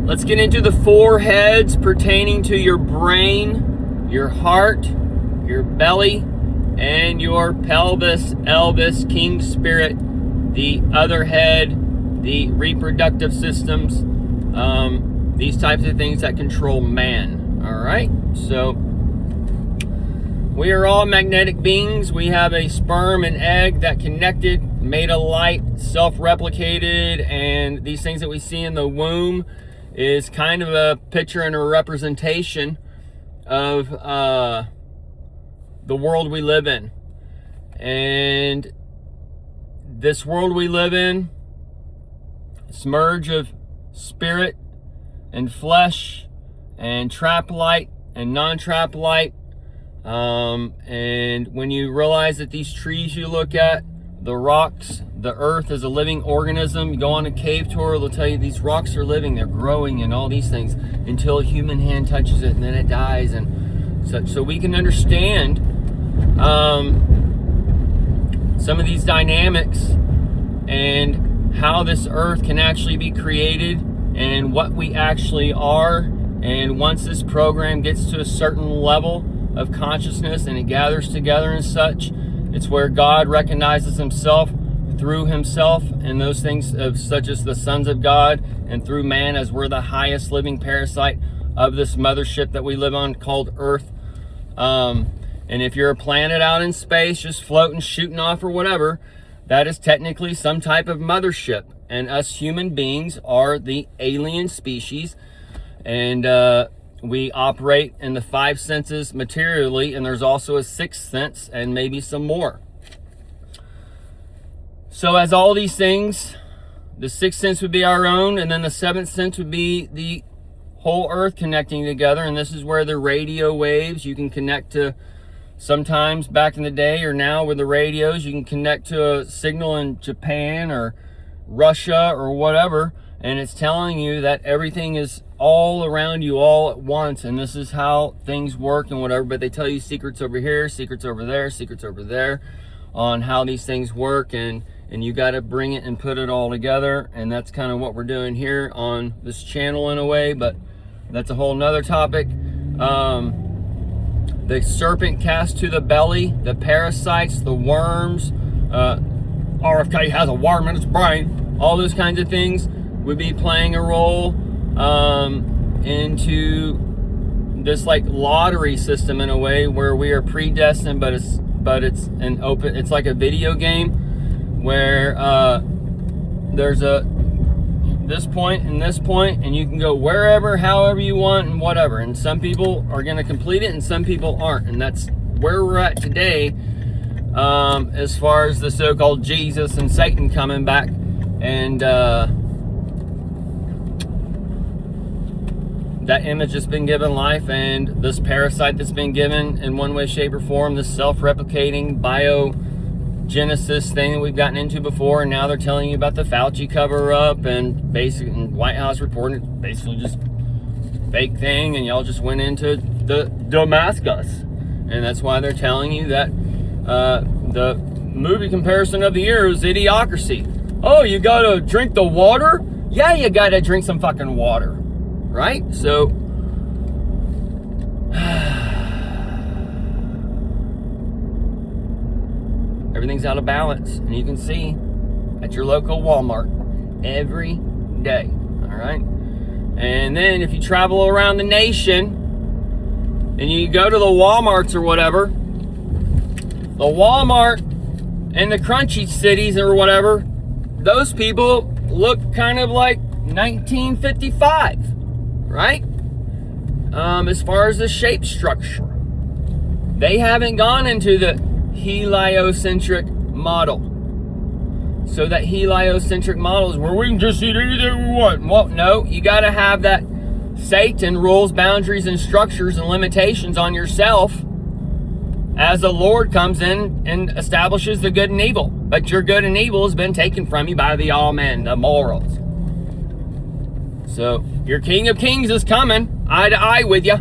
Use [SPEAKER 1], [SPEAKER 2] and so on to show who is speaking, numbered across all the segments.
[SPEAKER 1] let's get into the 4 heads pertaining to your brain, your heart, your belly, and your pelvis, Elvis, king spirit, the other head, the reproductive systems, these types of things that control man. All right, so we are all magnetic beings. We have a sperm and egg that connected, made of light, self-replicated, and these things that we see in the womb is kind of a picture and a representation of the world we live in. And this world we live in, this merge of spirit and flesh and trap light and non-trap light. And when you realize that these trees you look at, the rocks, the earth is a living organism. You go on a cave tour, they'll tell you these rocks are living, they're growing and all these things until a human hand touches it and then it dies and such. So we can understand some of these dynamics and how this earth can actually be created and what we actually are. And once this program gets to a certain level of consciousness and it gathers together and such, it's where God recognizes himself through himself and those things of such as the sons of God, and through man as we're the highest living parasite of this mothership that we live on called Earth. And if you're a planet out in space just floating, shooting off or whatever, that is technically some type of mothership. And us human beings are the alien species, and we operate in the 5 senses materially, and there's also a 6th sense and maybe some more. So as all these things, the 6th sense would be our own, and then the 7th sense would be the whole earth connecting together. And this is where the radio waves, you can connect to, sometimes back in the day or now with the radios, you can connect to a signal in Japan or Russia or whatever, and it's telling you that everything is all around you all at once, and this is how things work and whatever. But they tell you secrets over here, secrets over there, secrets over there on how these things work, and you got to bring it and put it all together. And that's kind of what we're doing here on this channel in a way, but that's a whole nother topic. The serpent cast to the belly, the parasites, the worms, RFK has a worm in its brain, all those kinds of things would be playing a role into this like lottery system in a way where we are predestined, but it's an open, it's like a video game where there's this point and this point, and you can go wherever, however you want and whatever. And some people are going to complete it and some people aren't, and that's where we're at today, as far as the so-called Jesus and Satan coming back. And that image has been given life, and this parasite that's been given in one way, shape, or form, this self-replicating biogenesis thing that we've gotten into before, and now they're telling you about the Fauci cover-up and basically White House reporting it's basically just fake thing, and y'all just went into the Damascus, and that's why they're telling you that the movie comparison of the year is Idiocracy. Oh, you gotta drink the water? Yeah, you gotta drink some fucking water. Right? So everything's out of balance, and you can see at your local Walmart every day. All right? And then if you travel around the nation and you go to the Walmarts or whatever, the Walmart and the crunchy cities or whatever, those people look kind of like 1955. Right? As far as the shape structure, they haven't gone into the heliocentric model. So that heliocentric model is where we can just eat anything we want. Well, no, you got to have that Satan rules, boundaries, and structures and limitations on yourself as the Lord comes in and establishes the good and evil. But your good and evil has been taken from you by the all men, the morals. So your King of Kings is coming eye to eye with you.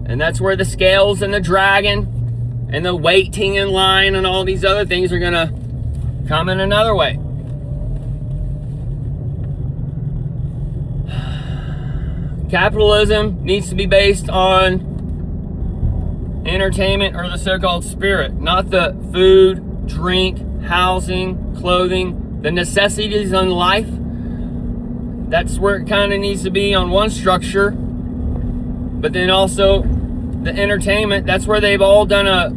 [SPEAKER 1] And that's where the scales and the dragon and the waiting in line and all these other things are going to come in another way. Capitalism needs to be based on entertainment or the so-called spirit, not the food, drink, housing, clothing, the necessities in life. That's where it kind of needs to be on one structure. But then also the entertainment, that's where they've all got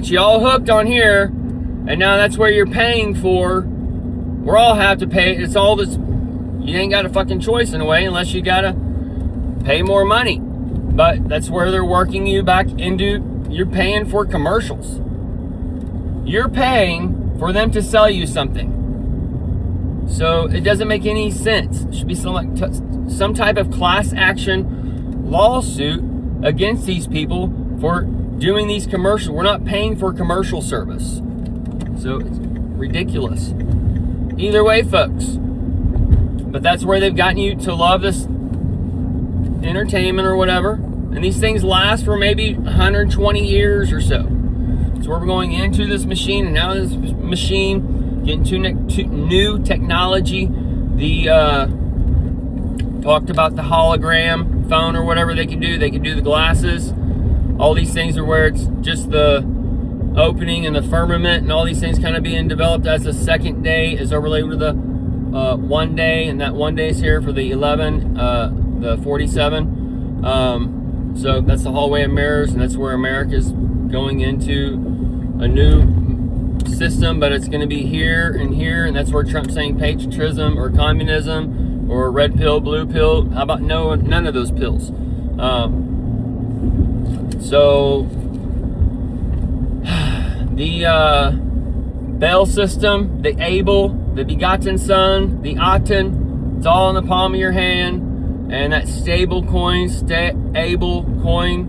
[SPEAKER 1] you all hooked on here, and now that's where you're paying for. We're all have to pay. It's all this. You ain't got a fucking choice in a way unless you gotta pay more money. But that's where they're working you back into. You're paying for commercials. You're paying for them to sell you something. So it doesn't make any sense. It should be some type of class action lawsuit against these people for doing these commercials. We're not paying for commercial service. So it's ridiculous. Either way, folks. But that's where they've gotten you to love this entertainment or whatever. And these things last for maybe 120 years or so. So we're going into this machine, and now this machine getting to new technology. Talked about the hologram phone or whatever they can do. They can do the glasses. All these things are where it's just the opening and the firmament, and all these things kind of being developed as the second day is overlaid with the 1 day, and that 1 day is here for the 11, the 47. So that's the hallway of mirrors, and that's where America's going into a new system, but it's going to be here, and that's where Trump's saying patriotism or communism or red pill, blue pill. How about none of those pills? So the Bell system, the Abel, the begotten son, the Aten, it's all in the palm of your hand. And that stable coin, Abel coin,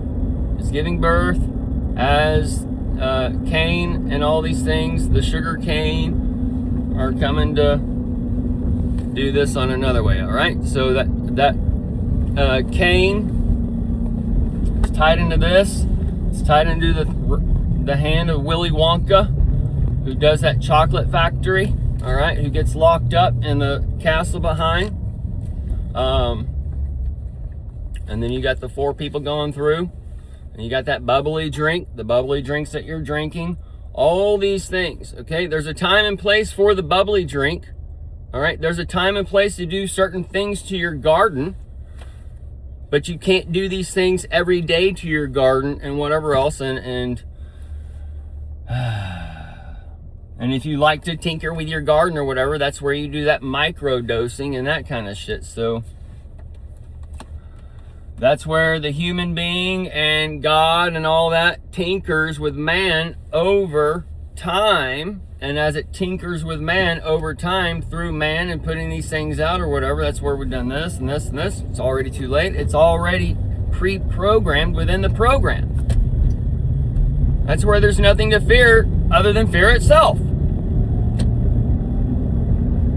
[SPEAKER 1] is giving birth as cane and all these things. The sugar cane are coming to do this on another way. All right, so that cane is tied into this. It's tied into the hand of Willy Wonka, who does that chocolate factory. All right, who gets locked up in the castle behind. And then you got the 4 people going through, and you got that bubbly drink, the bubbly drinks that you're drinking, all these things. Okay, there's a time and place for the bubbly drink. All right, there's a time and place to do certain things to your garden, but you can't do these things every day to your garden and whatever else. And if you like to tinker with your garden or whatever, that's where you do that micro dosing and that kind of shit. So that's where the human being and God and all that tinkers with man over time. And as it tinkers with man over time through man and putting these things out or whatever, that's where we've done this and this and this. It's already too late. It's already pre-programmed within the program. That's where there's nothing to fear other than fear itself.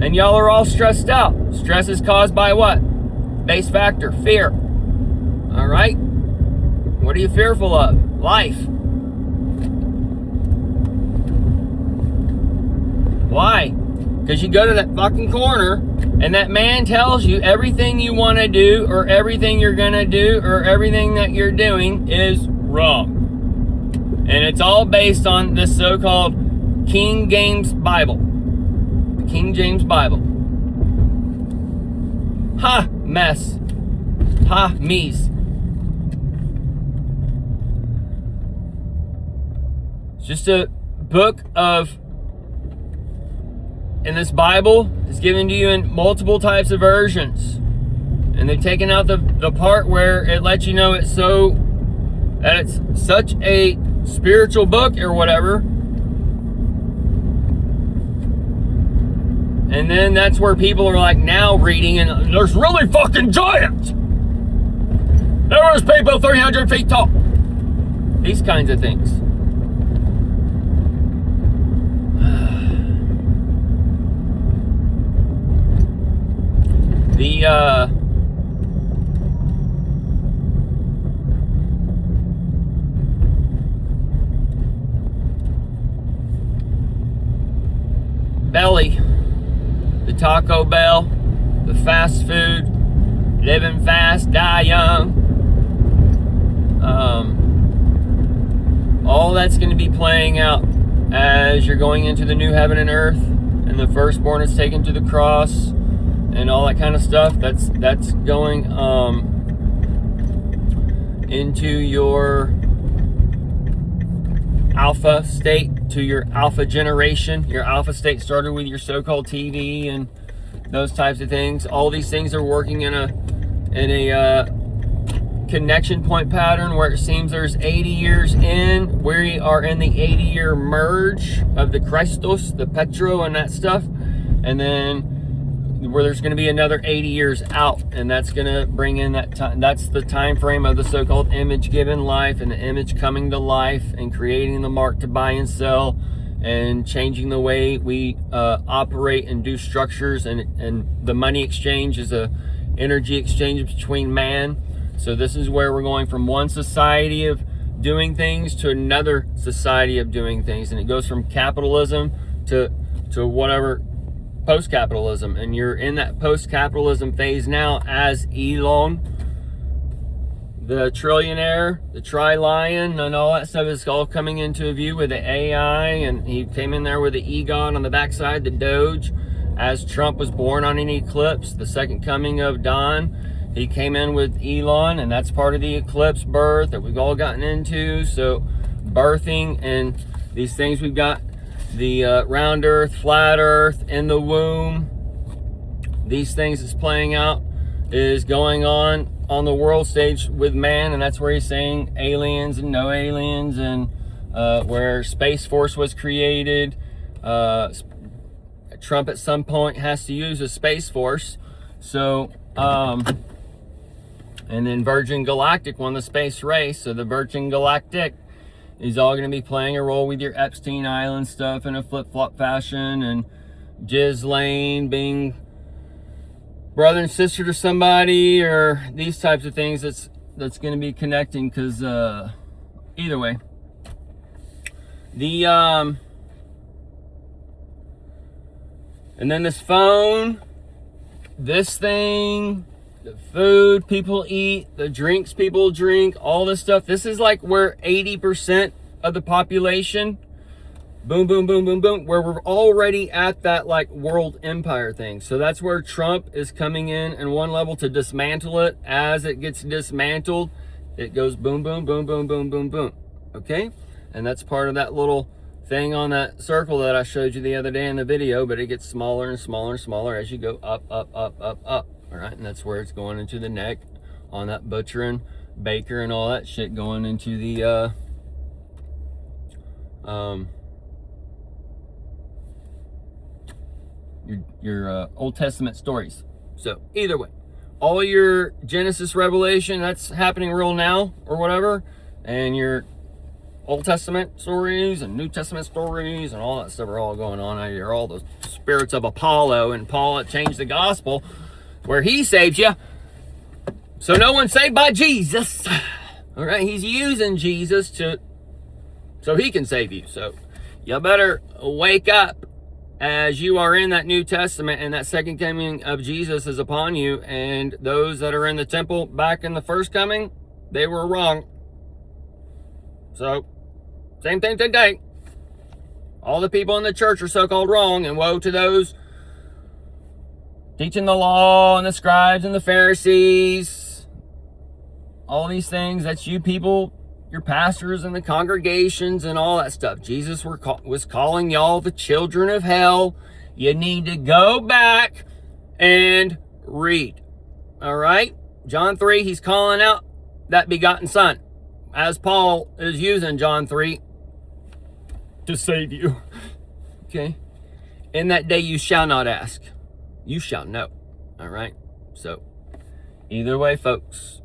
[SPEAKER 1] And y'all are all stressed out. Stress is caused by what? Base factor, fear. All right? What are you fearful of? Life. Why? Because you go to that fucking corner and that man tells you everything you want to do or everything you're going to do or everything that you're doing is wrong. And it's all based on this so-called King James Bible. The King James Bible. Ha! Mess. Ha! Me's. It's just a book of... And this Bible is given to you in multiple types of versions. And they've taken out the part where it lets you know it's such a spiritual book or whatever. And then that's where people are like now reading, and there's really fucking giants. There was people 300 feet tall. These kinds of things. The belly, the Taco Bell, the fast food, living fast, die young. All that's going to be playing out as you're going into the new heaven and earth, and the firstborn is taken to the cross, and all that kind of stuff. That's going into your alpha state, to your alpha generation. Your alpha state started with your so-called TV and those types of things. All these things are working in a connection point pattern where it seems there's 80 years in. We are in the 80-year merge of the Christos, the Petro, and that stuff, and then where there's going to be another 80 years out, and that's going to bring in that time. That's the time frame of the so-called image given life, and the image coming to life and creating the mark to buy and sell, and changing the way we operate and do structures, and the money exchange is a energy exchange between man. So this is where we're going from one society of doing things to another society of doing things, and it goes from capitalism to whatever, post-capitalism, and you're in that post-capitalism phase now as Elon, the trillionaire, the tri-lion, and all that stuff is all coming into view with the AI, and he came in there with the EGOT on the backside, the Doge, as Trump was born on an eclipse, the second coming of Don. He came in with Elon, and that's part of the eclipse birth that we've all gotten into. So birthing and these things, we've got the round earth, flat earth, in the womb. These things is playing out, is going on the world stage with man, and that's where he's saying aliens and no aliens, and where Space Force was created. Trump at some point has to use a Space Force. So and then Virgin Galactic won the space race, so the Virgin Galactic is all going to be playing a role with your Epstein Island stuff in a flip-flop fashion, and Ghislaine being brother and sister to somebody, or these types of things. That's going to be connecting, because either way, the and then this phone, this thing, the food people eat, the drinks people drink, all this stuff. This is like where 80% of the population, boom, boom, boom, boom, boom, where we're already at that like world empire thing. So that's where Trump is coming in and one level to dismantle it. As it gets dismantled, it goes boom, boom, boom, boom, boom, boom, boom. Okay? And that's part of that little thing on that circle that I showed you the other day in the video, but it gets smaller and smaller and smaller as you go up, up, up, up, up. All right, and that's where it's going into the neck on that butcher and baker and all that shit, going into the your Old Testament stories. So either way, all your Genesis, Revelation, that's happening real now or whatever, and your Old Testament stories and New Testament stories and all that stuff are all going on out here. All the spirits of Apollo and Paul that changed the gospel, where he saves you. So no one's saved by Jesus. All right, he's using Jesus so he can save you. So you better wake up as you are in that New Testament, and that second coming of Jesus is upon you. And those that are in the temple back in the first coming, they were wrong. So same thing today. All the people in the church are so-called wrong, and woe to those teaching the law and the scribes and the Pharisees. All these things, that's you people, your pastors and the congregations and all that stuff. Jesus was calling y'all the children of hell. You need to go back and read. All right? John 3, he's calling out that begotten son, as Paul is using John 3 to save you. Okay? In that day you shall not ask, you shall know. All right? So, either way, folks,